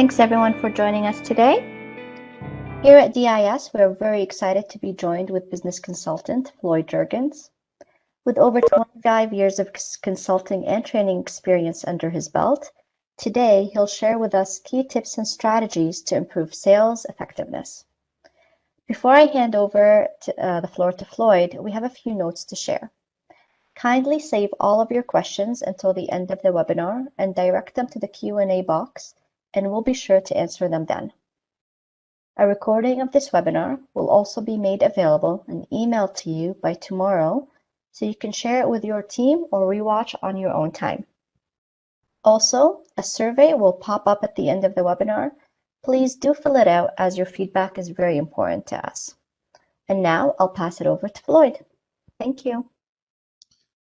Thanks everyone for joining us today. Here at DIS, we're very excited to be joined with business consultant Floyd Jerkins. With over 25 years of consulting and training experience under his belt, today he'll share with us key tips and strategies to improve sales effectiveness. Before I hand over the floor to Floyd, we have a few notes to share. Kindly save all of your questions until the end of the webinar and direct them to the Q&A box, and we'll be sure to answer them then. A recording of this webinar will also be made available and emailed to you by tomorrow, so you can share it with your team or rewatch on your own time. Also, a survey will pop up at the end of the webinar. Please do fill it out, as your feedback is very important to us. And now I'll pass it over to Floyd. Thank you.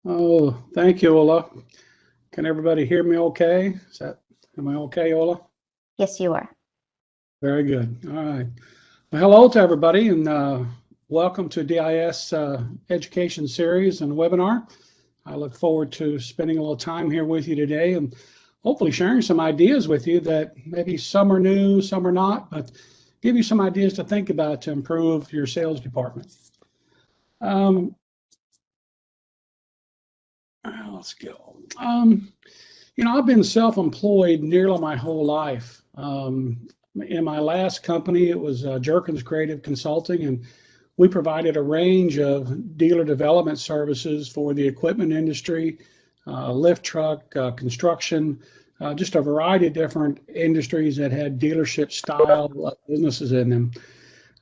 Oh, thank you, Ola. Can everybody hear me okay? Am I okay, Ola? Yes, you are. Very good. All right. Well, hello to everybody, and welcome to DIS Education Series and Webinar. I look forward to spending a little time here with you today and hopefully sharing some ideas with you that maybe some are new, some are not, but give you some ideas to think about to improve your sales department. Let's go. You know, I've been self-employed nearly my whole life. In my last company, it was Jerkins Creative Consulting, and we provided a range of dealer development services for the equipment industry, lift truck, construction, just a variety of different industries that had dealership style businesses in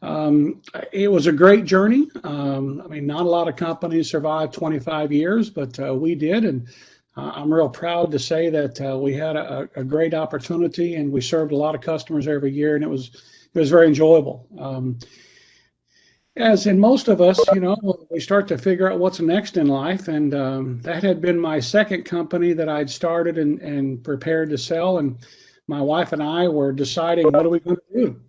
them. It was a great journey. I mean, not a lot of companies survived 25 years, but we did, and I'm real proud to say that we had a great opportunity, and we served a lot of customers every year, and it was very enjoyable. As in most of us, you know, we start to figure out what's next in life, and that had been my second company that I'd started and prepared to sell, and my wife and I were deciding, what are we going to do?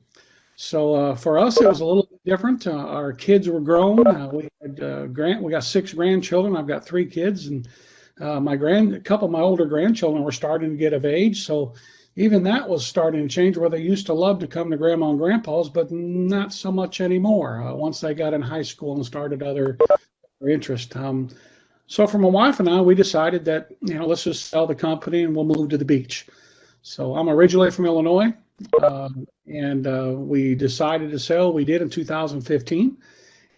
So for us, it was a little bit different. Our kids were grown. We got 6 grandchildren. I've got 3 kids, and a couple of my older grandchildren were starting to get of age. So even that was starting to change, where they used to love to come to grandma and grandpa's, but not so much anymore once they got in high school and started other interests. So for my wife and I, we decided that, you know, let's just sell the company and we'll move to the beach. So I'm originally from Illinois, and we decided to sell. We did in 2015.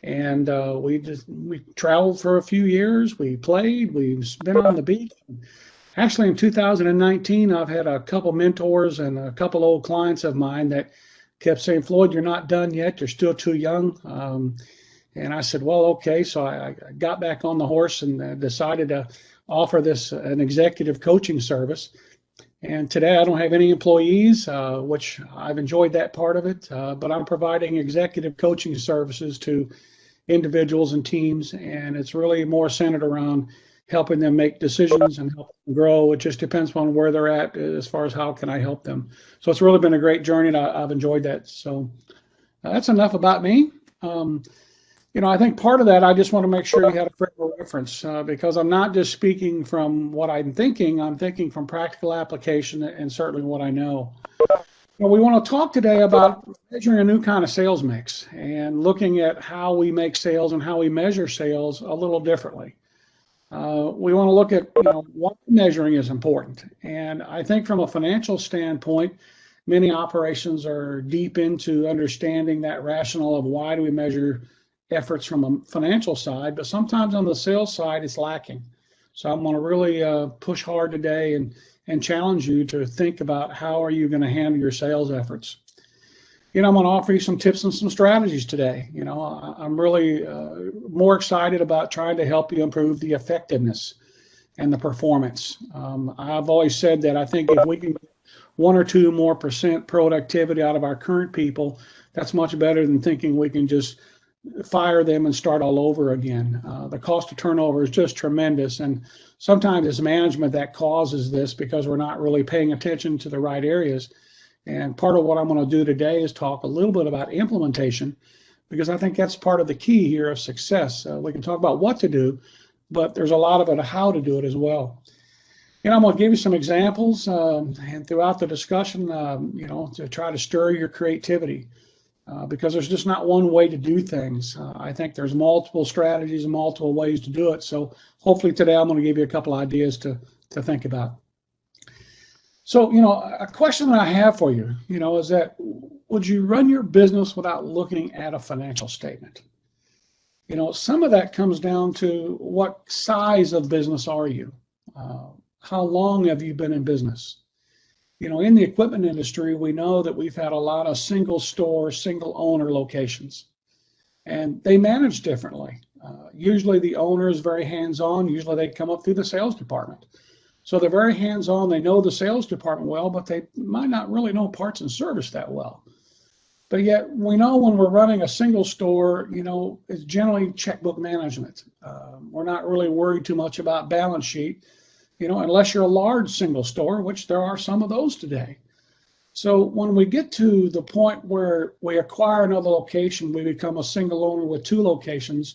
And we traveled for a few years. We played. We've been on the beach. Actually, in 2019, I've had a couple mentors and a couple old clients of mine that kept saying, "Floyd, you're not done yet. You're still too young." And I said, "Well, okay." So I got back on the horse and decided to offer this an executive coaching service. And today I don't have any employees, which I've enjoyed that part of it, but I'm providing executive coaching services to individuals and teams, and it's really more centered around helping them make decisions and help them grow. It just depends on where they're at as far as how can I help them. So it's really been a great journey, and I've enjoyed that. So that's enough about me. You know, I think part of that, I just want to make sure you had a frame of reference, because I'm not just speaking from what I'm thinking from practical application and certainly what I know. Well, we want to talk today about measuring a new kind of sales mix and looking at how we make sales and how we measure sales a little differently. We want to look at, you know, what measuring is important. And I think from a financial standpoint, many operations are deep into understanding that rationale of why do we measure efforts from a financial side, but sometimes on the sales side, it's lacking. So I'm going to really push hard today and challenge you to think about how are you going to handle your sales efforts. You know, I'm going to offer you some tips and some strategies today. You know, I'm really more excited about trying to help you improve the effectiveness and the performance. I've always said that I think if we can get 1 or 2 more % productivity out of our current people, that's much better than thinking we can just fire them and start all over again. The cost of turnover is just tremendous, and sometimes it's management that causes this because we're not really paying attention to the right areas. And part of what I'm going to do today is talk a little bit about implementation, because I think that's part of the key here of success. We can talk about what to do, but there's a lot of it how to do it as well. I'm going to give you some examples, and throughout the discussion, to try to stir your creativity, because there's just not one way to do things. I think there's multiple strategies and multiple ways to do it. So hopefully today I'm going to give you a couple ideas to think about. So, a question that I have for you, is that would you run your business without looking at a financial statement? Some of that comes down to what size of business are you? How long have you been in business? In the equipment industry, we know that we've had a lot of single store, single owner locations, and they manage differently. Usually the owner is very hands-on. Usually they come up through the sales department. So they're very hands-on. They know the sales department well, but they might not really know parts and service that well. But yet we know when we're running a single store, it's generally checkbook management. We're not really worried too much about balance sheet, unless you're a large single store, which there are some of those today. So when we get to the point where we acquire another location, we become a single owner with two locations,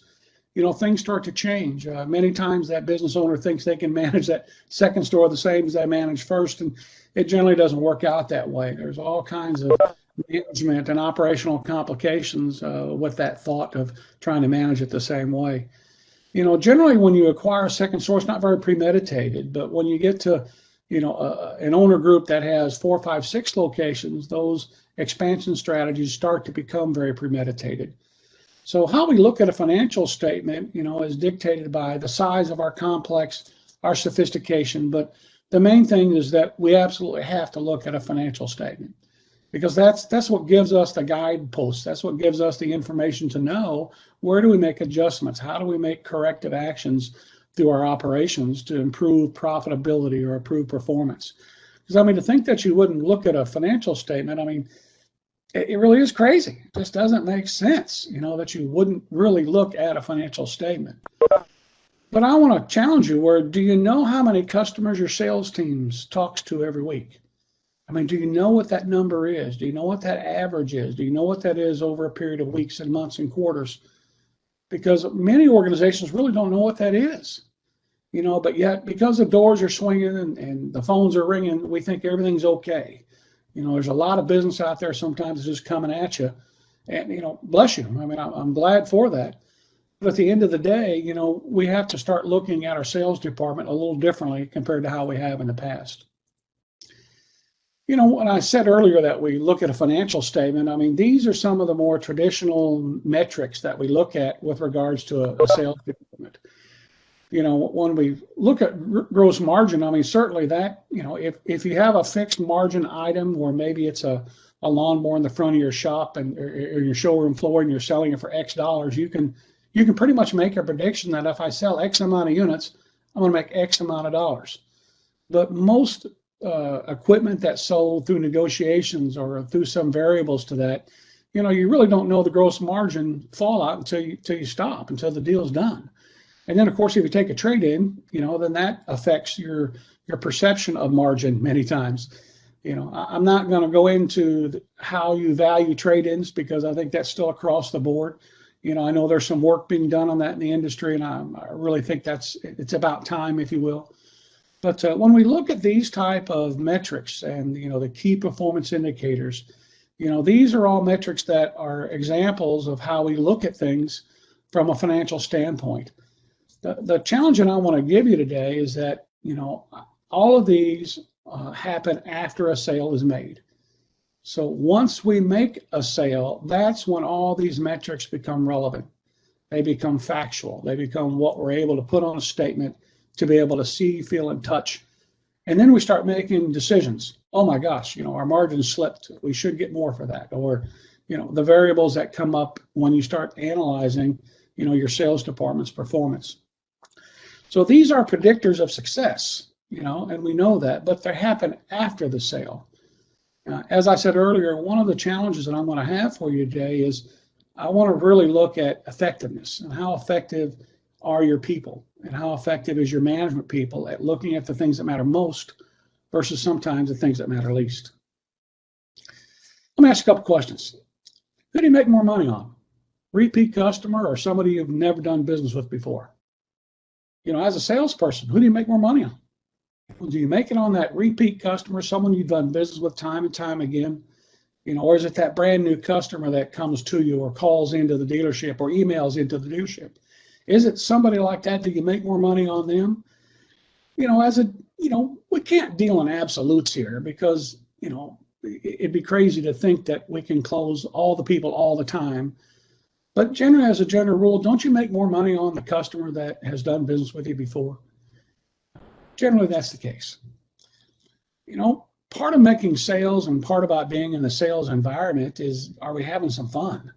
things start to change. Many times that business owner thinks they can manage that second store the same as they managed first, and it generally doesn't work out that way. There's all kinds of management and operational complications with that thought of trying to manage it the same way. Generally when you acquire a second store, it's not very premeditated, but when you get to, an owner group that has 4, 5, 6 locations, those expansion strategies start to become very premeditated. So how we look at a financial statement, is dictated by the size of our complex, our sophistication, but the main thing is that we absolutely have to look at a financial statement, because that's what gives us the guideposts. That's what gives us the information to know where do we make adjustments, how do we make corrective actions through our operations to improve profitability or improve performance. Because to think that you wouldn't look at a financial statement, it really is crazy. It just doesn't make sense, that you wouldn't really look at a financial statement. But I want to challenge you, do you know how many customers your sales teams talks to every week? Do you know what that number is? Do you know what that average is? Do you know what that is over a period of weeks and months and quarters? Because many organizations really don't know what that is, but yet because the doors are swinging and the phones are ringing, we think everything's okay. There's a lot of business out there sometimes that's just coming at you, and, bless you. I'm glad for that. But at the end of the day, we have to start looking at our sales department a little differently compared to how we have in the past. When I said earlier that we look at a financial statement, these are some of the more traditional metrics that we look at with regards to a sales department. When we look at gross margin, certainly that, if you have a fixed margin item where maybe it's a lawnmower in the front of your shop and or your showroom floor and you're selling it for X dollars, you can pretty much make a prediction that if I sell X amount of units, I'm going to make X amount of dollars. But most equipment that's sold through negotiations or through some variables to that, you really don't know the gross margin fallout until you stop, until the deal's done. And then of course, if you take a trade-in, then that affects your perception of margin many times. I'm not going to go into how you value trade-ins because I think that's still across the board. I know there's some work being done on that in the industry, and I really think it's about time, if you will. But when we look at these type of metrics and, the key performance indicators, these are all metrics that are examples of how we look at things from a financial standpoint. The challenge that I want to give you today is that, all of these happen after a sale is made. So once we make a sale, that's when all these metrics become relevant. They become factual. They become what we're able to put on a statement to be able to see, feel, and touch. And then we start making decisions. Oh my gosh, our margin slipped. We should get more for that. Or, the variables that come up when you start analyzing, your sales department's performance. So these are predictors of success, and we know that, but they happen after the sale. As I said earlier, one of the challenges that I'm going to have for you today is I want to really look at effectiveness and how effective are your people and how effective is your management people at looking at the things that matter most versus sometimes the things that matter least. Let me ask a couple questions. Who do you make more money on? Repeat customer or somebody you've never done business with before? As a salesperson, who do you make more money on? Do you make it on that repeat customer, someone you've done business with time and time again? Or is it that brand new customer that comes to you or calls into the dealership or emails into the dealership? Is it somebody like that? Do you make more money on them? We can't deal in absolutes here because, it'd be crazy to think that we can close all the people all the time. But generally, as a general rule, don't you make more money on the customer that has done business with you before? Generally, that's the case. Part of making sales and part about being in the sales environment is, are we having some fun?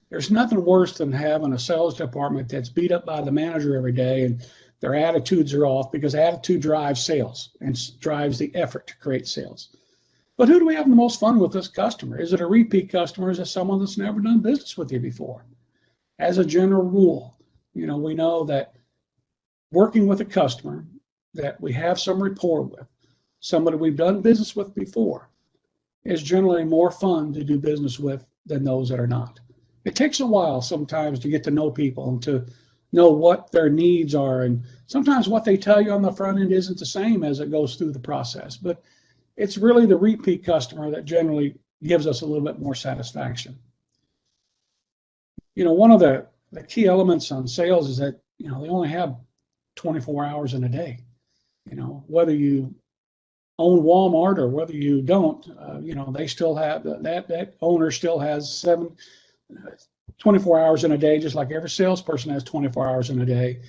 There's nothing worse than having a sales department that's beat up by the manager every day and their attitudes are off, because attitude drives sales and drives the effort to create sales. But who do we have the most fun with this customer? Is it a repeat customer? Is it someone that's never done business with you before? As a general rule, we know that working with a customer that we have some rapport with, somebody we've done business with before, is generally more fun to do business with than those that are not. It takes a while sometimes to get to know people and to know what their needs are. And sometimes what they tell you on the front end isn't the same as it goes through the process. But it's really the repeat customer that generally gives us a little bit more satisfaction. One of the key elements on sales is that, they only have 24 hours in a day. Whether you own Walmart or whether you don't, they still have that owner still has 24 hours in a day, just like every salesperson has 24 hours in a day.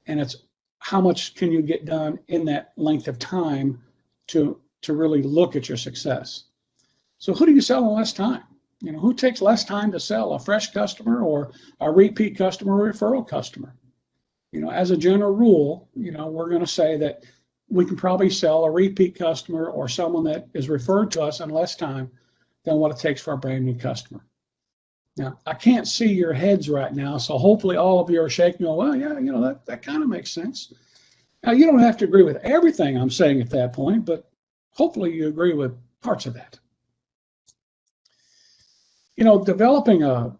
And it's how much can you get done in that length of time to really look at your success. So who do you sell in less time? Who takes less time to sell, a fresh customer or a repeat customer or referral customer? As a general rule, we're going to say that we can probably sell a repeat customer or someone that is referred to us in less time than what it takes for a brand new customer. Now, I can't see your heads right now, so hopefully all of you are shaking, well, yeah, that kind of makes sense. Now, you don't have to agree with everything I'm saying at that point, but hopefully you agree with parts of that. Developing a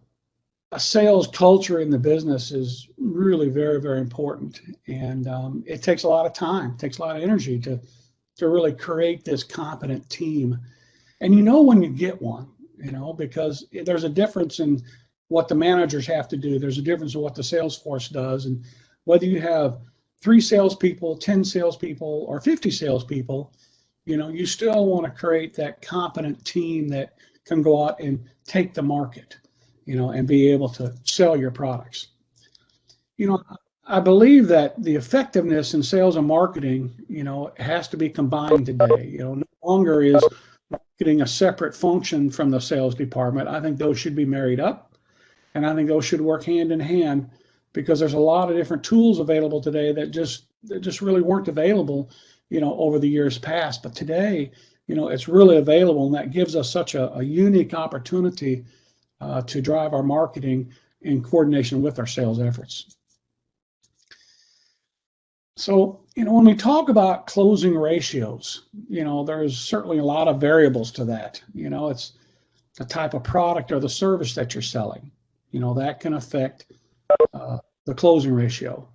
sales culture in the business is really very, very important. And it takes a lot of time, takes a lot of energy to really create this competent team. And when you get one, because there's a difference in what the managers have to do. There's a difference in what the sales force does. And whether you have 3 salespeople, 10 salespeople, or 50 salespeople, you still want to create that competent team that can go out and take the market, and be able to sell your products. I believe that the effectiveness in sales and marketing, has to be combined today. No longer is marketing a separate function from the sales department. I think those should be married up, and I think those should work hand in hand, because there's a lot of different tools available today that just really weren't available, over the years past. But today, it's really available, and that gives us such a unique opportunity to drive our marketing in coordination with our sales efforts. So, when we talk about closing ratios, there's certainly a lot of variables to that. It's the type of product or the service that you're selling. That can affect the closing ratio.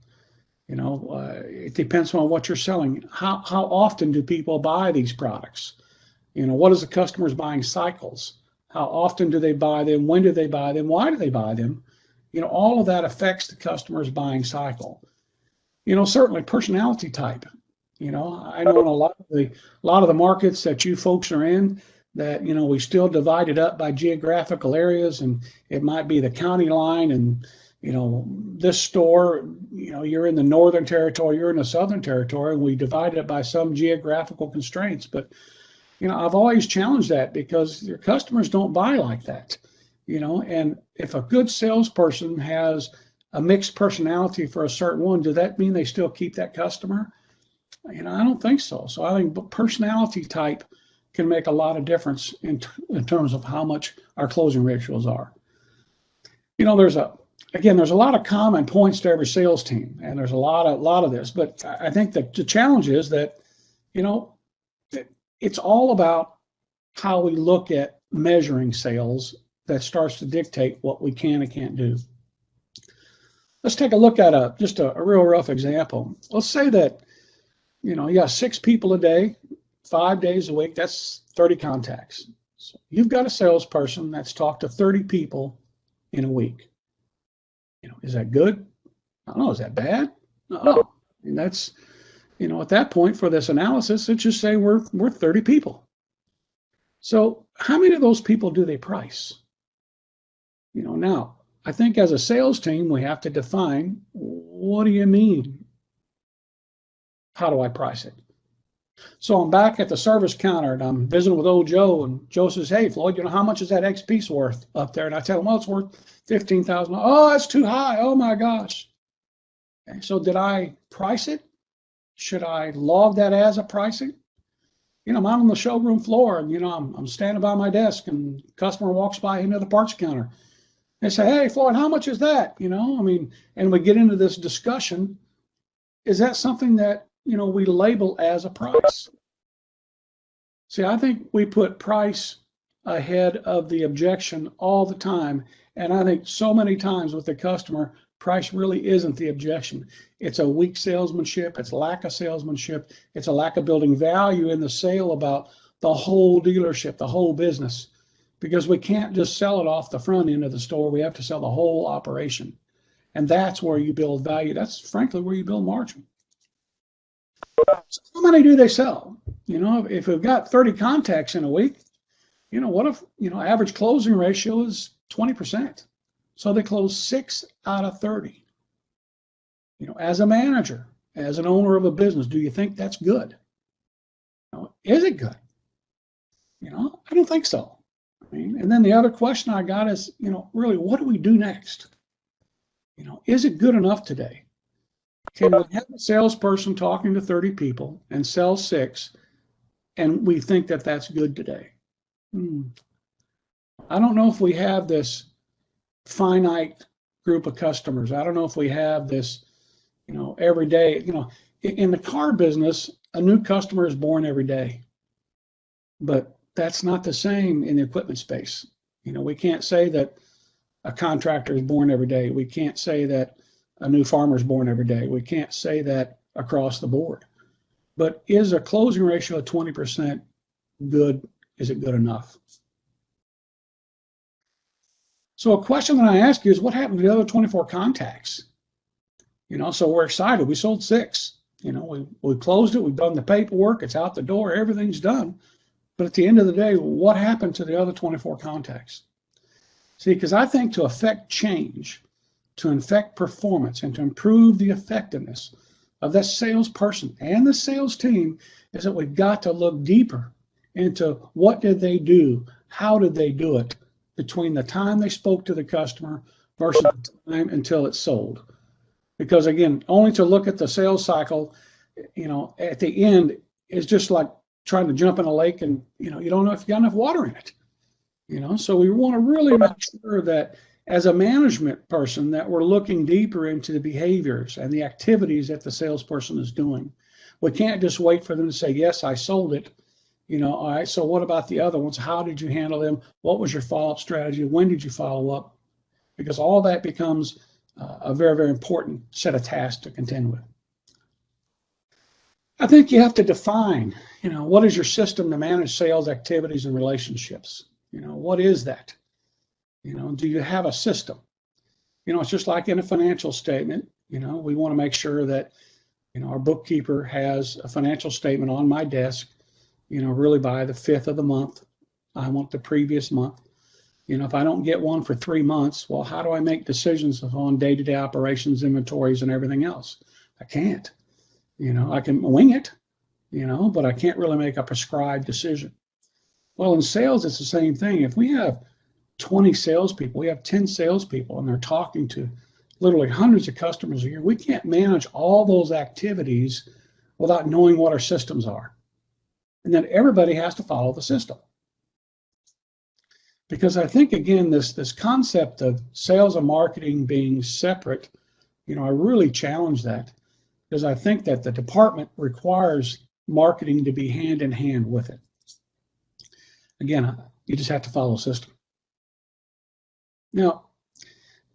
It depends on what you're selling. How often do people buy these products? What is the customer's buying cycles? How often do they buy them? When do they buy them? Why do they buy them? All of that affects the customer's buying cycle. Certainly personality type. I know in a lot of the markets that you folks are in, that we still divide it up by geographical areas, and it might be the county line, and this store, you're in the northern territory, you're in the southern territory, and we divide it by some geographical constraints. But I've always challenged that, because your customers don't buy like that. And if a good salesperson has a mixed personality for a certain one, does that mean they still keep that customer? I don't think so. So I think personality type can make a lot of difference in terms of how much our closing ratios are. There's a lot of common points to every sales team, and there's a lot of this. But I think that the challenge is that, it's all about how we look at measuring sales that starts to dictate what we can and can't do. Let's take a look at just a real rough example. Let's say that You got 6 people a day, 5 days a week. That's 30 contacts. So you've got a salesperson that's talked to 30 people in a week. Is that good? I don't know. Is that bad? No. And that's, at that point for this analysis, let's just say we're 30 people. So how many of those people do they price? Now, I think as a sales team, we have to define, what do you mean? How do I price it? So I'm back at the service counter and I'm visiting with old Joe, and Joe says, hey, Floyd, how much is that X piece worth up there? And I tell him, well, it's worth $15,000. Oh, that's too high. Oh my gosh. Okay, so did I price it? Should I log that as a pricing? I'm out on the showroom floor and, I'm standing by my desk and customer walks by into the parts counter. They say, hey, Floyd, how much is that? And we get into this discussion. Is that something that, we label as a price? See, I think we put price ahead of the objection all the time. And I think so many times with the customer, price really isn't the objection. It's a weak salesmanship. It's lack of salesmanship. It's a lack of building value in the sale about the whole dealership, the whole business, because we can't just sell it off the front end of the store. We have to sell the whole operation. And that's where you build value. That's frankly where you build margin. So how many do they sell? If we've got 30 contacts in a week, what if, average closing ratio is 20%. So they close 6 out of 30. As a manager, as an owner of a business, do you think that's good? Is it good? I don't think so. And then the other question I got is, really, what do we do next? Is it good enough today? Can we have a salesperson talking to 30 people and sell 6, and we think that that's good today? I don't know if we have this finite group of customers. I don't know if we have this, every day. In the car business, a new customer is born every day. But that's not the same in the equipment space. We can't say that a contractor is born every day. We can't say that a new farmer is born every day. We can't say that across the board. But is a closing ratio of 20% good? Is it good enough? So a question that I ask you is, what happened to the other 24 contacts? So we're excited. We sold 6. We closed it. We've done the paperwork. It's out the door. Everything's done. But at the end of the day, what happened to the other 24 contacts? See, because I think to affect change, to affect performance, and to improve the effectiveness of that salesperson and the sales team is that we've got to look deeper into what did they do, how did they do it, between the time they spoke to the customer versus the time until it's sold. Because again, only to look at the sales cycle, at the end is just like trying to jump in a lake and, you don't know if you got enough water in it. So we want to really make sure that as a management person that we're looking deeper into the behaviors and the activities that the salesperson is doing. We can't just wait for them to say, yes, I sold it. All right, so what about the other ones? How did you handle them? What was your follow-up strategy? When did you follow up? Because all that becomes a very, very important set of tasks to contend with. I think you have to define, what is your system to manage sales activities and relationships? What is that? Do you have a system? It's just like in a financial statement. We want to make sure that, our bookkeeper has a financial statement on my desk, really by the 5th of the month. I want the previous month. If I don't get one for 3 months, well, how do I make decisions on day-to-day operations, inventories, and everything else? I can't. I can wing it, but I can't really make a prescribed decision. Well, in sales, it's the same thing. If we have 20 salespeople, we have 10 salespeople, and they're talking to literally hundreds of customers a year, we can't manage all those activities without knowing what our systems are. And then everybody has to follow the system. Because I think, again, this concept of sales and marketing being separate, I really challenge that, because I think that the department requires marketing to be hand in hand with it. Again, you just have to follow a system. Now,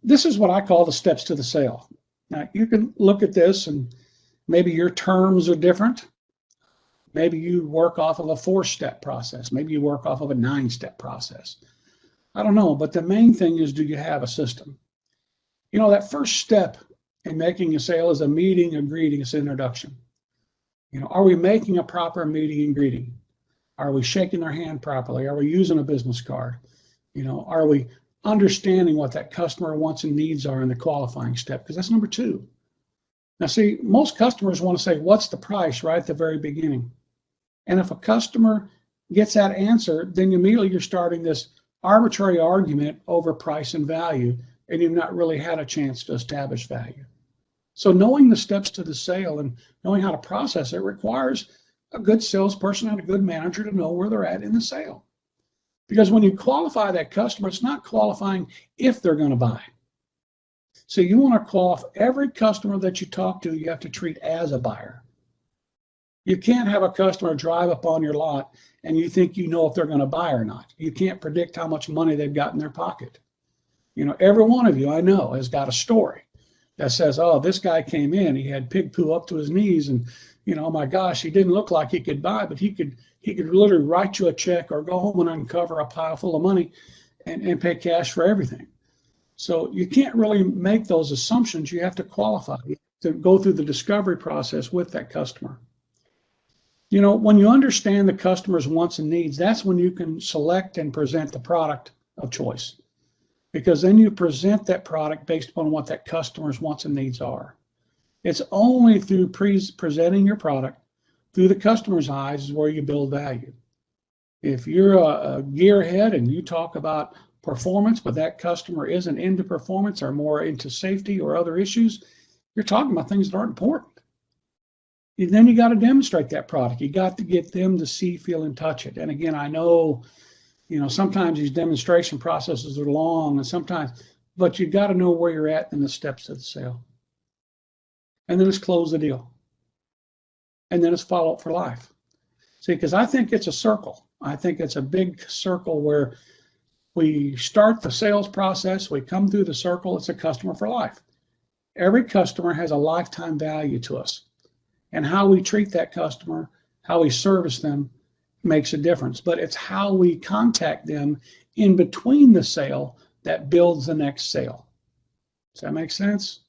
this is what I call the steps to the sale. Now, you can look at this and maybe your terms are different. Maybe you work off of a 4-step process. Maybe you work off of a 9-step process. I don't know, but the main thing is, do you have a system? You know, that first step in making a sale is a meeting, a greeting, it's an introduction. You know, are we making a proper meeting and greeting? Are we shaking their hand properly? Are we using a business card? You know, are we understanding what that customer wants and needs are in the qualifying step? Because that's number 2. Now, see, most customers want to say, what's the price right at the very beginning? And if a customer gets that answer, then immediately you're starting this arbitrary argument over price and value, and you've not really had a chance to establish value. So knowing the steps to the sale and knowing how to process it requires a good salesperson and a good manager to know where they're at in the sale. Because when you qualify that customer, it's not qualifying if they're going to buy. So you want to qualify every customer that you talk to, you have to treat as a buyer. You can't have a customer drive up on your lot and you think you know if they're going to buy or not. You can't predict how much money they've got in their pocket. You know, every one of you I know has got a story that says, oh, this guy came in, he had pig poo up to his knees, and you know, oh my gosh, he didn't look like he could buy, but he could literally write you a check or go home and uncover a pile full of money and pay cash for everything. So you can't really make those assumptions. You have to qualify, to go through the discovery process with that customer. You know, when you understand the customer's wants and needs, that's when you can select and present the product of choice. Because then you present that product based upon what that customer's wants and needs are. It's only through presenting your product through the customer's eyes is where you build value. If you're a gearhead and you talk about performance, but that customer isn't into performance or more into safety or other issues, you're talking about things that aren't important. And then you got to demonstrate that product. You got to get them to see, feel, and touch it. And again, I know, you know, sometimes these demonstration processes are long and sometimes, but you got to know where you're at in the steps of the sale. And then it's close the deal. And then it's follow up for life. See, because I think it's a circle. I think it's a big circle where we start the sales process, we come through the circle, it's a customer for life. Every customer has a lifetime value to us. And how we treat that customer, how we service them makes a difference. But it's how we contact them in between the sale that builds the next sale. Does that make sense?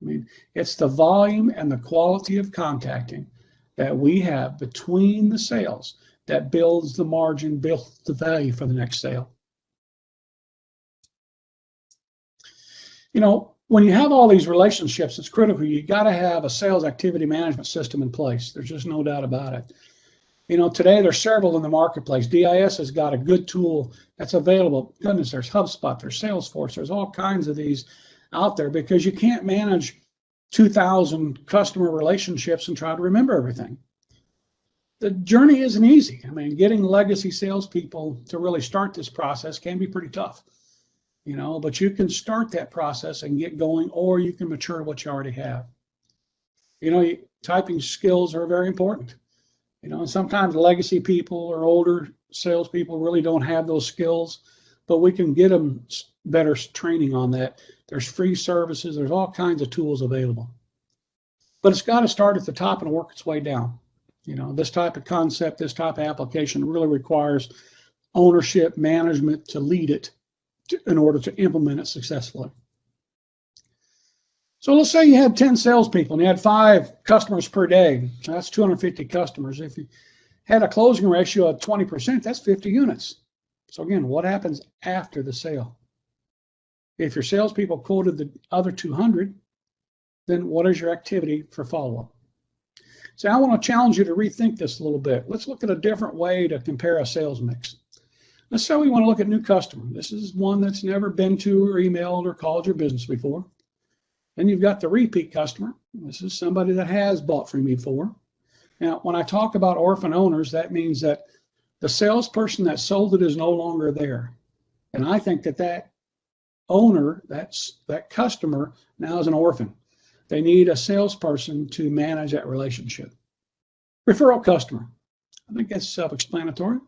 I mean, it's the volume and the quality of contacting that we have between the sales that builds the margin, builds the value for the next sale. You know, when you have all these relationships, it's critical. You got to have a sales activity management system in place. There's just no doubt about it. You know, today there's several in the marketplace. DIS has got a good tool that's available. Goodness, there's HubSpot, there's Salesforce, there's all kinds of these out there because you can't manage 2,000 customer relationships and try to remember everything. The journey isn't easy. I mean, getting legacy salespeople to really start this process can be pretty tough. You know, but you can start that process and get going, or you can mature what you already have. You know, typing skills are very important. You know, and sometimes legacy people or older salespeople really don't have those skills, but we can get them better training on that. There's free services. There's all kinds of tools available. But it's got to start at the top and work its way down. You know, this type of concept, this type of application really requires ownership, management to lead it in order to implement it successfully. So let's say you had 10 salespeople and you had 5 customers per day. So that's 250 customers. If you had a closing ratio of 20%, that's 50 units. So again, what happens after the sale? If your salespeople quoted the other 200, then what is your activity for follow-up? So I want to challenge you to rethink this a little bit. Let's look at a different way to compare a sales mix. Let's say we want to look at new customer. This is one that's never been to or emailed or called your business before. Then you've got the repeat customer. This is somebody that has bought from you before. Now, when I talk about orphan owners, that means that the salesperson that sold it is no longer there. And I think that that owner, that customer now is an orphan. They need a salesperson to manage that relationship. Referral customer. I think that's self-explanatory.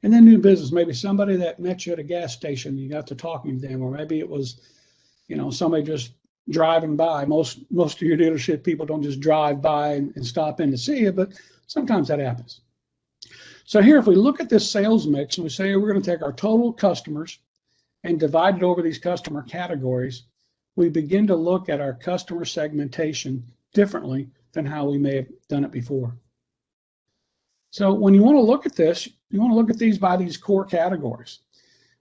And then new business, maybe somebody that met you at a gas station, you got to talking to them, or maybe it was, you know, somebody just driving by. Most of your dealership people don't just drive by and stop in to see you, but sometimes that happens. So here, if we look at this sales mix and we say we're going to take our total customers and divide it over these customer categories, we begin to look at our customer segmentation differently than how we may have done it before. So when you want to look at this, you want to look at these by these core categories,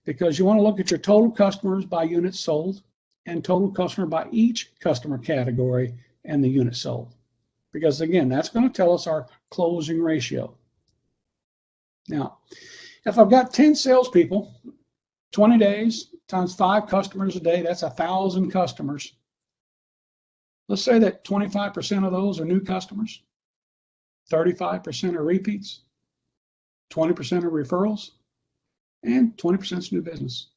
because you want to look at your total customers by units sold and total customer by each customer category and the units sold. Because again, that's going to tell us our closing ratio. Now, if I've got 10 salespeople, 20 days times 5 customers a day, that's 1,000 customers. Let's say that 25% of those are new customers, 35% are repeats, 20% are referrals, and 20% is new business.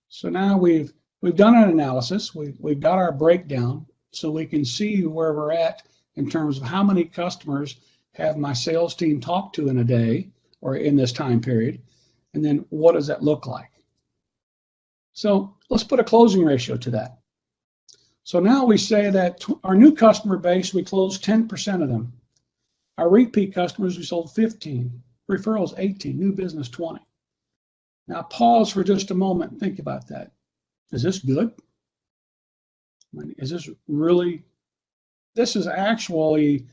So now we've done an analysis. We've got our breakdown so we can see where we're at in terms of how many customers have my sales team talk to in a day or in this time period, and then what does that look like? So let's put a closing ratio to that. So now we say that our new customer base, we closed 10% of them. Our repeat customers, we sold 15, referrals 18, new business 20. Now pause for just a moment and think about that. Is this good? I mean, is this really? This is actually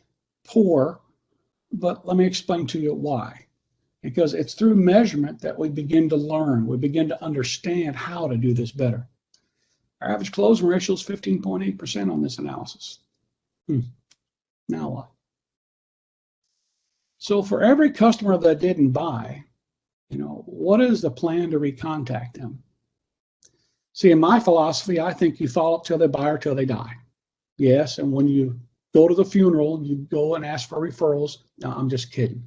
poor, but let me explain to you why. Because it's through measurement that we begin to learn, we begin to understand how to do this better. Our average closing ratio is 15.8% on this analysis. Now what? So for every customer that didn't buy, what is the plan to recontact them? See, in my philosophy, I think you follow up till they buy or till they die. Yes, and when you go to the funeral, you go and ask for referrals. No, I'm just kidding.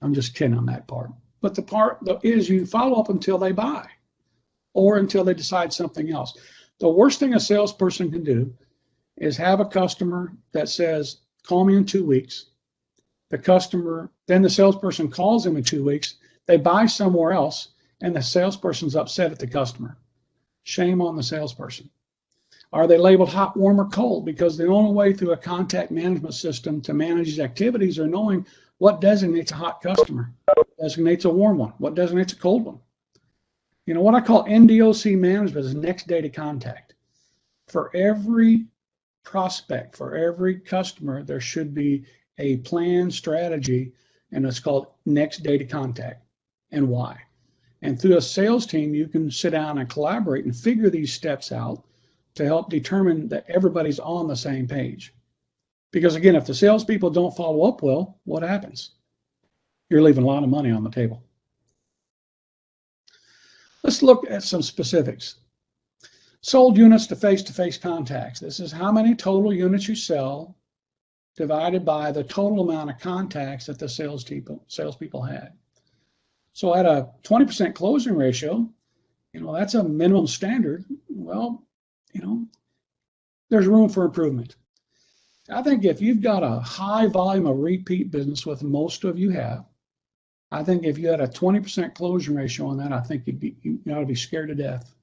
I'm just kidding on that part. But the part that is you follow up until they buy or until they decide something else. The worst thing a salesperson can do is have a customer that says, call me in 2 weeks. Then the salesperson calls him in 2 weeks. They buy somewhere else, and the salesperson's upset at the customer. Shame on the salesperson. Are they labeled hot, warm, or cold? Because the only way through a contact management system to manage these activities are knowing what designates a hot customer, what designates a warm one, what designates a cold one. What I call NDOC management is next day to contact. For every prospect, for every customer, there should be a plan strategy, and it's called next day to contact, and why. And through a sales team, you can sit down and collaborate and figure these steps out to help determine that everybody's on the same page. Because again, if the salespeople don't follow up well, what happens? You're leaving a lot of money on the table. Let's look at some specifics. Sold units to face-to-face contacts. This is how many total units you sell divided by the total amount of contacts that the salespeople had. So at a 20% closing ratio, that's a minimum standard. Well, there's room for improvement. I think if you've got a high volume of repeat business, with most of you have, I think if you had a 20% closing ratio on that, I think you ought to be scared to death.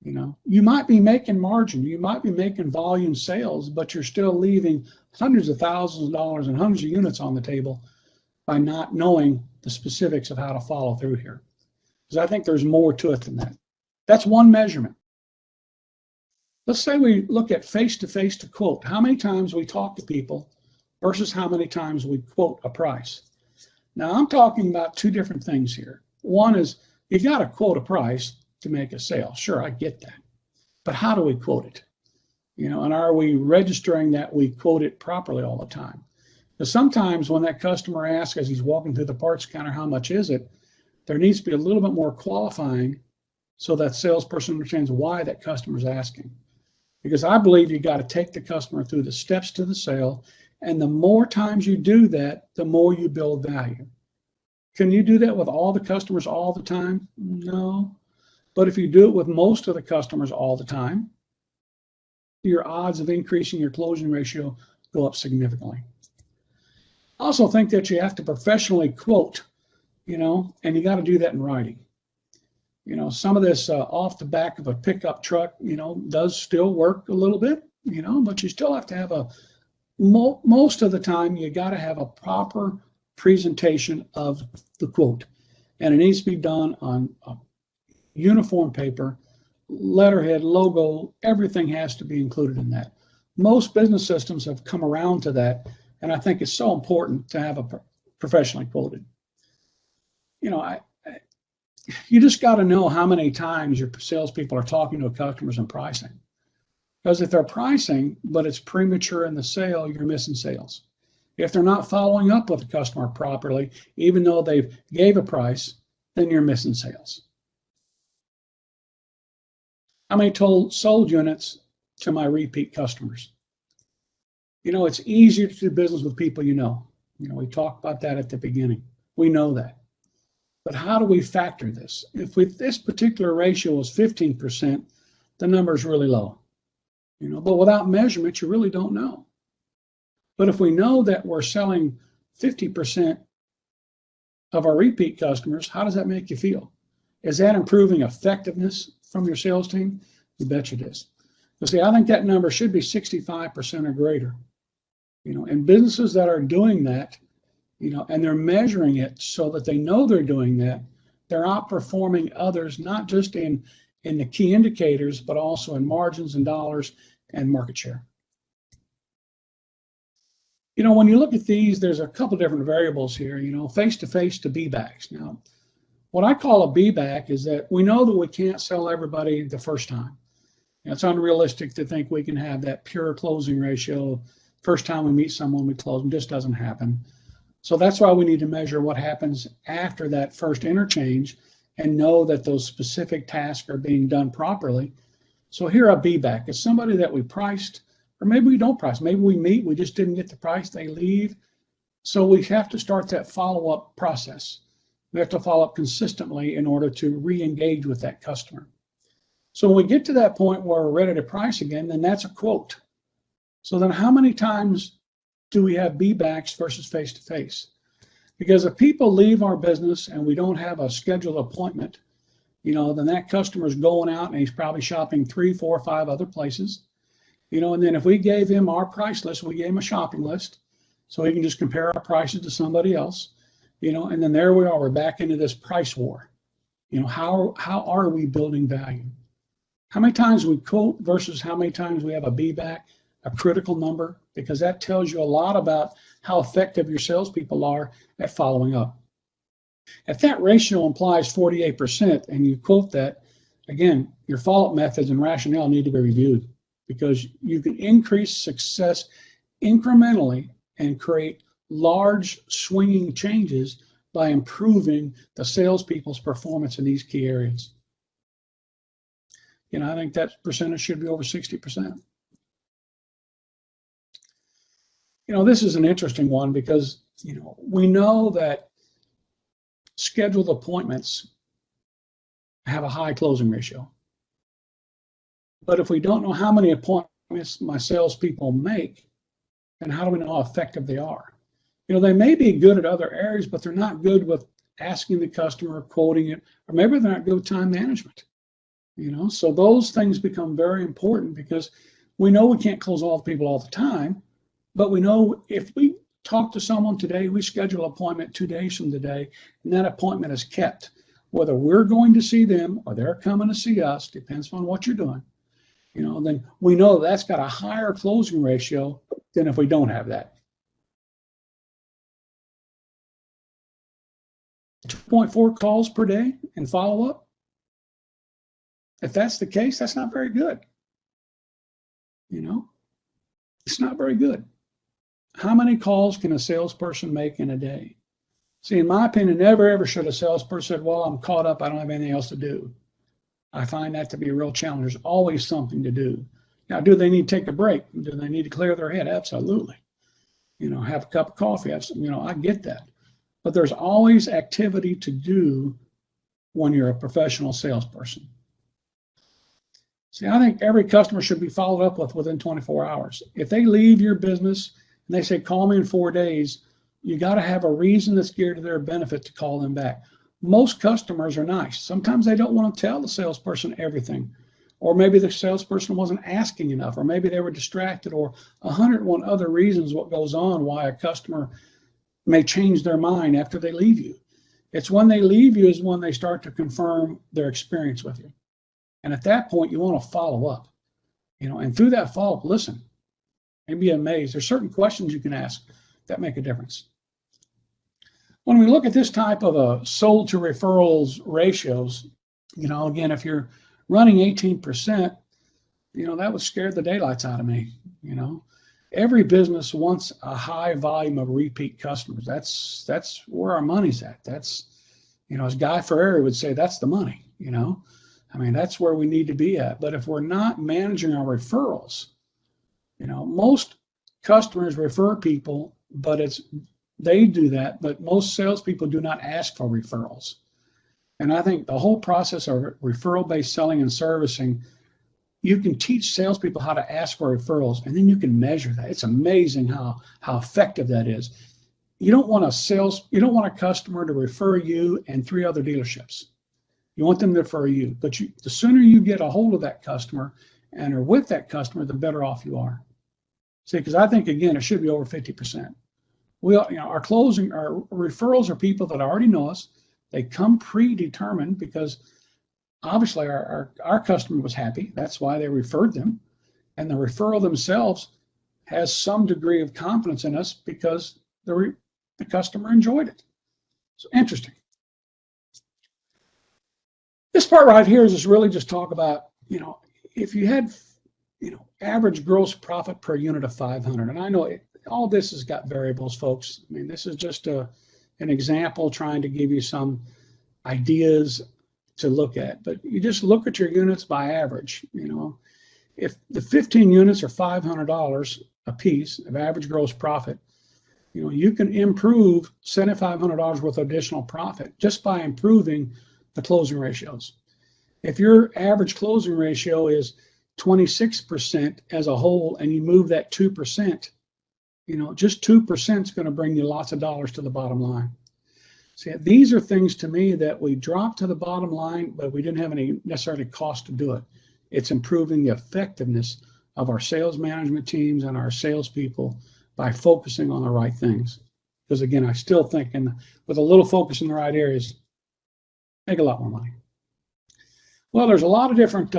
You might be making margin, you might be making volume sales, but you're still leaving hundreds of thousands of dollars and hundreds of units on the table by not knowing the specifics of how to follow through here. Because I think there's more to it than that. That's one measurement. Let's say we look at face-to-face to quote, how many times we talk to people versus how many times we quote a price. Now I'm talking about two different things here. One is you got to quote a price to make a sale. Sure, I get that. But how do we quote it? And are we registering that we quote it properly all the time? Because sometimes when that customer asks as he's walking through the parts counter, how much is it? There needs to be a little bit more qualifying so that salesperson understands why that customer is asking. Because I believe you got to take the customer through the steps to the sale. And the more times you do that, the more you build value. Can you do that with all the customers all the time? No. But if you do it with most of the customers all the time, your odds of increasing your closing ratio go up significantly. I also think that you have to professionally quote, and you got to do that in writing. Some of this off the back of a pickup truck, does still work a little bit, but you still have to have most of the time, you got to have a proper presentation of the quote. And it needs to be done on a uniform paper, letterhead, logo, everything has to be included in that. Most business systems have come around to that, and I think it's so important to have a professionally quoted. You just got to know how many times your salespeople are talking to customers and pricing. Because if they're pricing, but it's premature in the sale, you're missing sales. If they're not following up with the customer properly, even though they gave a price, then you're missing sales. How many sold units to my repeat customers? It's easier to do business with people we talked about that at the beginning. We know that. But how do we factor this? If this particular ratio was 15%, the number is really low. But without measurement, you really don't know. But if we know that we're selling 50% of our repeat customers, how does that make you feel? Is that improving effectiveness from your sales team? You bet it is. But see, I think that number should be 65% or greater. And businesses that are doing that, and they're measuring it so that they know they're doing that, they're outperforming others, not just in the key indicators, but also in margins and dollars and market share. When you look at these, there's a couple different variables here, face-to-face to be-backs. Now, what I call a be-back is that we know that we can't sell everybody the first time. It's unrealistic to think we can have that pure closing ratio. First time we meet someone, we close them. Just doesn't happen. So that's why we need to measure what happens after that first interchange and know that those specific tasks are being done properly. So here a be-back is somebody that we priced, or maybe we don't price. Maybe we meet, we just didn't get the price, they leave. So we have to start that follow-up process. We have to follow up consistently in order to re-engage with that customer. So when we get to that point where we're ready to price again, then that's a quote. So then how many times do we have be-backs versus face-to-face? Because if people leave our business and we don't have a scheduled appointment, then that customer's going out and he's probably shopping 3, 4, 5 other places. And then if we gave him our price list, we gave him a shopping list, so he can just compare our prices to somebody else, and then there we are, we're back into this price war. How are we building value? How many times we quote versus how many times we have a be-back, a critical number, because that tells you a lot about how effective your salespeople are at following up. If that ratio implies 48% and you quote that, again, your follow-up methods and rationale need to be reviewed, because you can increase success incrementally and create large swinging changes by improving the salespeople's performance in these key areas. I think that percentage should be over 60%. This is an interesting one because, we know that scheduled appointments have a high closing ratio. But if we don't know how many appointments my salespeople make, then how do we know how effective they are? They may be good at other areas, but they're not good with asking the customer, quoting it, or maybe they're not good with time management. So those things become very important because we know we can't close all the people all the time, but we know if we talk to someone today, we schedule an appointment 2 days from today, and that appointment is kept. Whether we're going to see them or they're coming to see us, depends on what you're doing, then we know that's got a higher closing ratio than if we don't have that. 2.4 calls per day in follow-up. If that's the case, that's not very good. It's not very good. How many calls can a salesperson make in a day? See, in my opinion, never ever should a salesperson say, well, I'm caught up, I don't have anything else to do. I find that to be a real challenge. There's always something to do. Now, do they need to take a break? Do they need to clear their head? Absolutely. Have a cup of coffee. I get that. But there's always activity to do when you're a professional salesperson. See, I think every customer should be followed up with within 24 hours. If they leave your business and they say, call me in 4 days, you got to have a reason that's geared to their benefit to call them back. most customers are nice. Sometimes they don't want to tell the salesperson everything, or maybe the salesperson wasn't asking enough, or maybe they were distracted, or 101 other reasons what goes on why a customer may change their mind after they leave you. It's when they leave you is when they start to confirm their experience with you. And at that point, you want to follow up, and through that follow-up, listen and be amazed. There's certain questions you can ask that make a difference. When we look at this type of a sold to referrals ratios, again, if you're running 18%, that would scare the daylights out of me. Every business wants a high volume of repeat customers. That's where our money's at. That's, as Guy Fieri would say, that's the money, that's where we need to be at. But if we're not managing our referrals, most customers refer people, but they do that, but most salespeople do not ask for referrals. And I think the whole process of referral-based selling and servicing, you can teach salespeople how to ask for referrals, and then you can measure that. It's amazing how effective that is. You don't want a customer to refer you and 3 other dealerships. You want them to refer you, but the sooner you get a hold of that customer and are with that customer, the better off you are. See, because I think, again, it should be over 50%. Our referrals are people that already know us. They come predetermined because obviously our customer was happy. That's why they referred them. And the referral themselves has some degree of confidence in us because the customer enjoyed it. So interesting. This part right here is just really just talk about, if you had, average gross profit per unit of 500. And I know all this has got variables, folks. I mean, this is just an example trying to give you some ideas to look at. But you just look at your units by average. If the 15 units are $500 a piece of average gross profit, you can improve $7,500 worth of additional profit just by improving the closing ratios. If your average closing ratio is 26% as a whole, and you move that 2%, just 2% is going to bring you lots of dollars to the bottom line. See, these are things to me that we drop to the bottom line, but we didn't have any necessarily cost to do it. It's improving the effectiveness of our sales management teams and our salespeople by focusing on the right things. Because again, I still think with a little focus in the right areas, make a lot more money. Well, there's a lot of different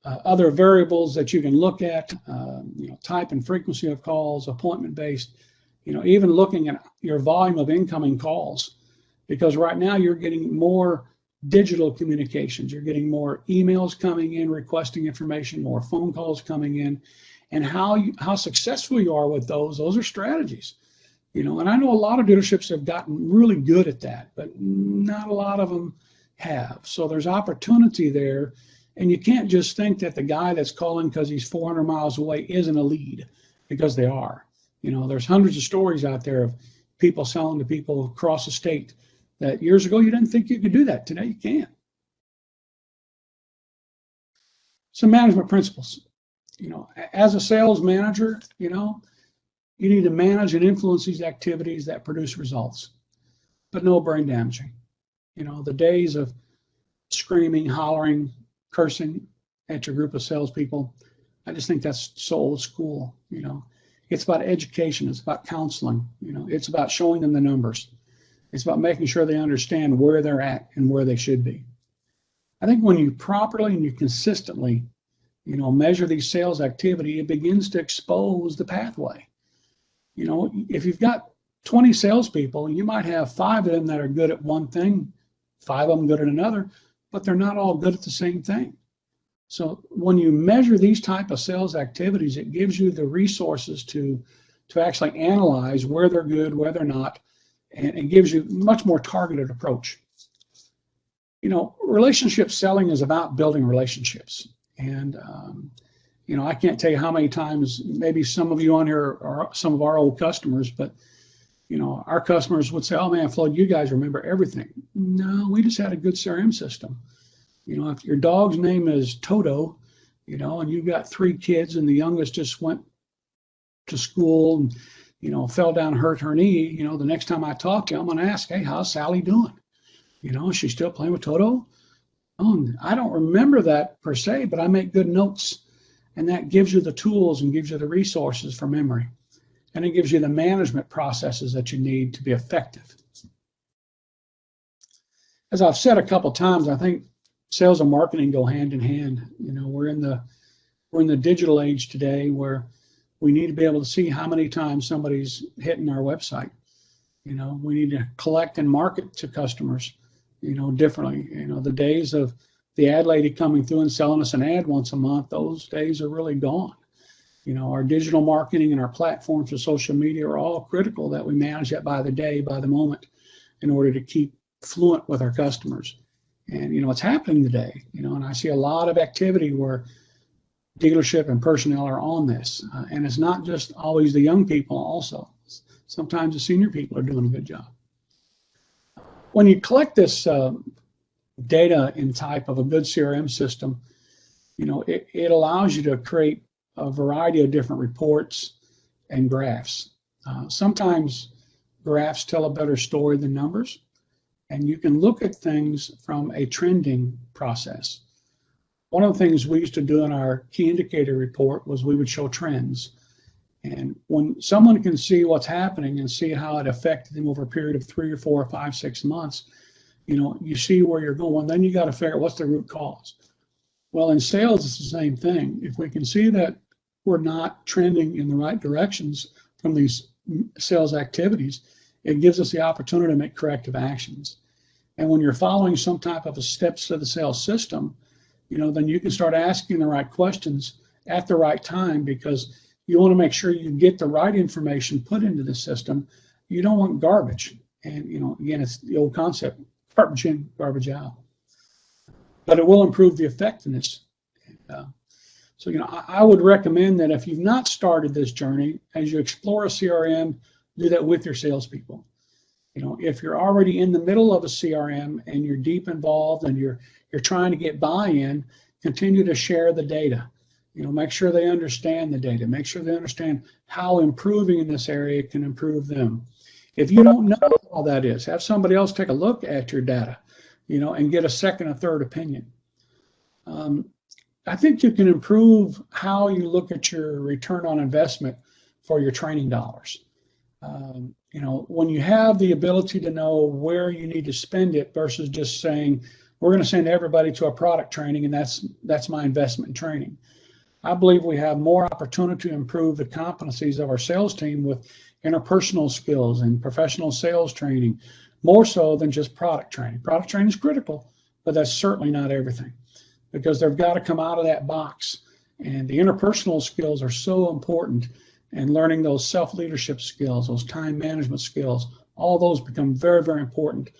other variables that you can look at, type and frequency of calls, appointment-based, even looking at your volume of incoming calls, because right now you're getting more digital communications. You're getting more emails coming in requesting information, more phone calls coming in, and how successful you are with those are strategies. And I know a lot of dealerships have gotten really good at that, but not a lot of them have. So there's opportunity there. And you can't just think that the guy that's calling because he's 400 miles away isn't a lead, because they are. There's hundreds of stories out there of people selling to people across the state that years ago you didn't think you could do that. Today you can. Some management principles. As a sales manager, you need to manage and influence these activities that produce results, but no brain damaging. The days of screaming, hollering, cursing at your group of salespeople, I just think that's so old school. It's about education. It's about counseling. It's about showing them the numbers. It's about making sure they understand where they're at and where they should be. I think when you properly and you consistently, measure these sales activity, it begins to expose the pathway. If you've got 20 salespeople, you might have 5 of them that are good at one thing, 5 of them good at another, but they're not all good at the same thing. So when you measure these type of sales activities, it gives you the resources to actually analyze where they're good, where they're not, and it gives you a much more targeted approach. Relationship selling is about building relationships. And, I can't tell you how many times, maybe some of you on here are some of our old customers, but our customers would say, "Oh man, Floyd, you guys remember everything." No, we just had a good CRM system. If your dog's name is Toto, and you've got 3 kids and the youngest just went to school and, fell down, hurt her knee, the next time I talk to you, I'm going to ask, "Hey, how's Sally doing?" Is she still playing with Toto? Oh, I don't remember that per se, but I make good notes. And that gives you the tools and gives you the resources for memory. And it gives you the management processes that you need to be effective. As I've said a couple times, I think sales and marketing go hand in hand. We're in the digital age today where we need to be able to see how many times somebody's hitting our website. We need to collect and market to customers, differently. The days of the ad lady coming through and selling us an ad once a month, those days are really gone. Our digital marketing and our platforms for social media are all critical that we manage that by the day, by the moment, in order to keep fluent with our customers. And, it's happening today, and I see a lot of activity where dealership and personnel are on this. And it's not just always the young people also. Sometimes the senior people are doing a good job. When you collect this data in type of a good CRM system, it allows you to create a variety of different reports and graphs. Sometimes graphs tell a better story than numbers, and you can look at things from a trending process. One of the things we used to do in our key indicator report was we would show trends. And when someone can see what's happening and see how it affected them over a period of 3 or 4 or 5, 6 months, you see where you're going. Then you got to figure out what's the root cause. Well, in sales, it's the same thing. If we can see that we're not trending in the right directions from these sales activities, it gives us the opportunity to make corrective actions. And when you're following some type of a steps to the sales system, then you can start asking the right questions at the right time, because you want to make sure you get the right information put into the system. You don't want garbage. And, again, it's the old concept, garbage in, garbage out. But it will improve the effectiveness. So, I would recommend that if you've not started this journey, as you explore a CRM, do that with your salespeople. If you're already in the middle of a CRM and you're deep involved and you're trying to get buy-in, continue to share the data. Make sure they understand the data. Make sure they understand how improving in this area can improve them. If you don't know what all that is, have somebody else take a look at your data, and get a second or third opinion. I think you can improve how you look at your return on investment for your training dollars. When you have the ability to know where you need to spend it versus just saying, we're going to send everybody to a product training and that's my investment in training. I believe we have more opportunity to improve the competencies of our sales team with interpersonal skills and professional sales training, more so than just product training. Product training is critical, but that's certainly not everything, because they've got to come out of that box. And the interpersonal skills are so important, and learning those self-leadership skills, those time management skills, all those become very, very important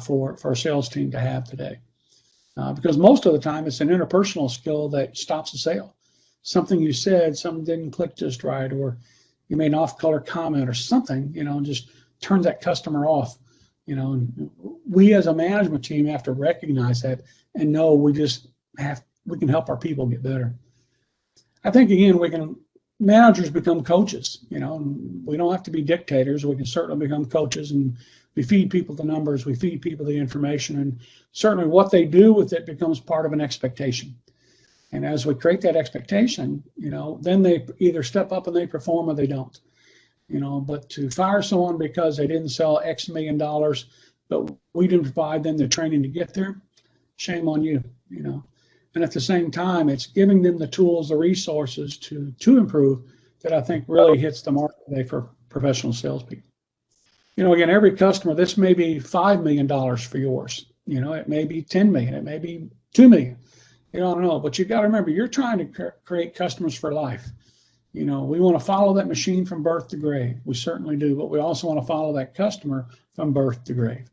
for a sales team to have today. Because most of the time it's an interpersonal skill that stops a sale. Something you said, something didn't click just right, or you made an off-color comment or something, just turns that customer off. And we as a management team have to recognize that and know we can help our people get better. I think, again, managers become coaches, and we don't have to be dictators. We can certainly become coaches, and we feed people the numbers, we feed people the information, and certainly what they do with it becomes part of an expectation. And as we create that expectation, then they either step up and they perform or they don't. But to fire someone because they didn't sell X million dollars, but we didn't provide them the training to get there, shame on you, And at the same time, it's giving them the tools, the resources to improve that I think really hits the mark today for professional salespeople. Again, every customer, this may be $5 million for yours. It may be 10 million, it may be 2 million. I don't know, but you got to remember, you're trying to create customers for life. We want to follow that machine from birth to grave. We certainly do, but we also want to follow that customer from birth to grave.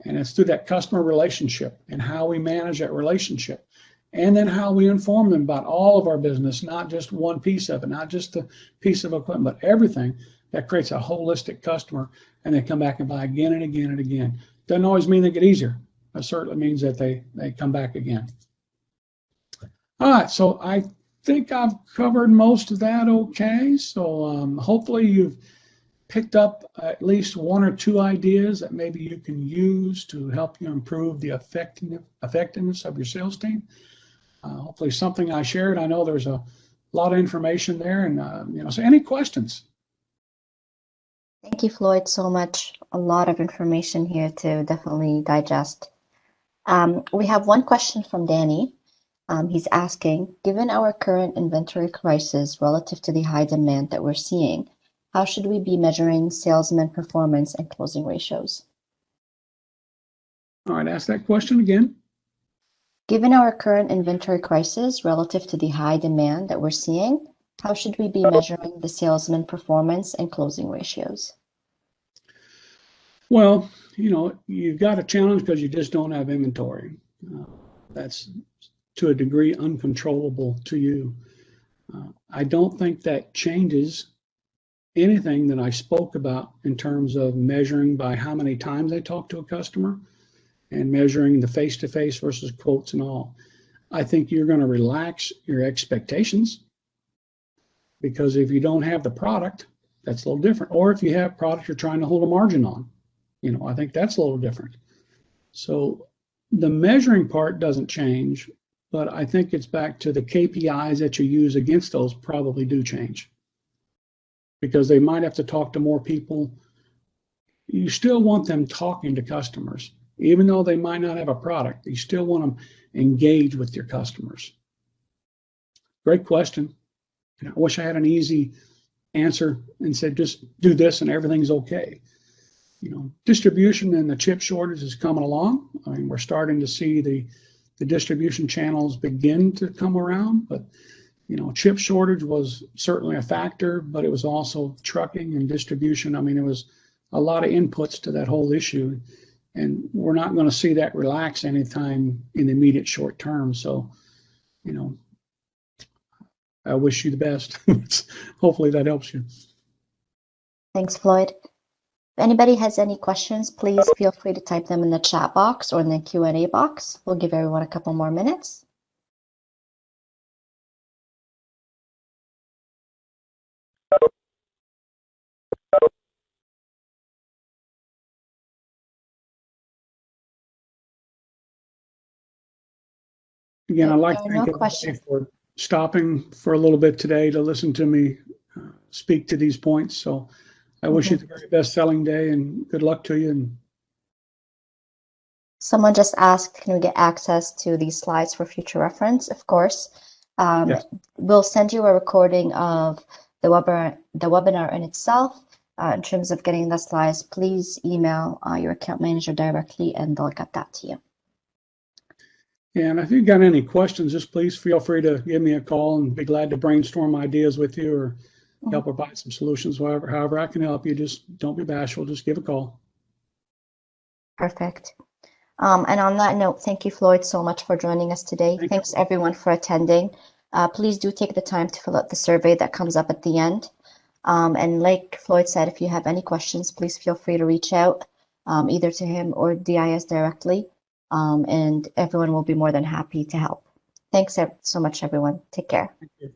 And it's through that customer relationship and how we manage that relationship. And then how we inform them about all of our business, not just one piece of it, not just a piece of equipment, but everything that creates a holistic customer, and they come back and buy again and again and again. Doesn't always mean they get easier. It certainly means that they come back again. All right, so I think I've covered most of that okay. So hopefully you've picked up at least one or two ideas that maybe you can use to help you improve the effectiveness of your sales team. Hopefully something I shared. I know there's a lot of information there, and so any questions? Thank you, Floyd, so much. A lot of information here to definitely digest. We have one question from Danny. He's asking, given our current inventory crisis relative to the high demand that we're seeing, how should we be measuring salesman performance and closing ratios? All right, ask that question again. Given our current inventory crisis relative to the high demand that we're seeing, how should we be measuring the salesman performance and closing ratios? Well, you've got a challenge because you just don't have inventory. That's to a degree uncontrollable to you. I don't think that changes anything that I spoke about in terms of measuring by how many times I talk to a customer and measuring the face-to-face versus quotes and all. I think you're going to relax your expectations, because if you don't have the product, that's a little different. Or if you have product you're trying to hold a margin on, I think that's a little different. So the measuring part doesn't change, but I think it's back to the KPIs that you use against those probably do change, because they might have to talk to more people. You still want them talking to customers. Even though they might not have a product, you still want them engaged with your customers. Great question. I wish I had an easy answer and said, just do this and everything's okay. Distribution and the chip shortage is coming along. I mean, we're starting to see the distribution channels begin to come around, but chip shortage was certainly a factor, but it was also trucking and distribution. I mean, it was a lot of inputs to that whole issue, and we're not going to see that relax anytime in the immediate short term. So, I wish you the best. Hopefully that helps you. Thanks, Floyd. If anybody has any questions, please feel free to type them in the chat box or in the Q&A box. We'll give everyone a couple more minutes. Again, I'd like to thank everybody for stopping for a little bit today to listen to me speak to these points. So I wish you the very best selling day and good luck to you. And someone just asked, can we get access to these slides for future reference? Of course. Yes. We'll send you a recording of the webinar in itself. In terms of getting the slides, please email your account manager directly and they'll get that to you. And if you've got any questions, just please feel free to give me a call and be glad to brainstorm ideas with you or help provide some solutions. However I can help you, just don't be bashful. Just give a call. Perfect. And on that note, thank you, Floyd, so much for joining us today. Thanks everyone for attending. Please do take the time to fill out the survey that comes up at the end. And like Floyd said, if you have any questions, please feel free to reach out either to him or DIS directly. And everyone will be more than happy to help. Thanks so much, everyone. Take care. Thank you.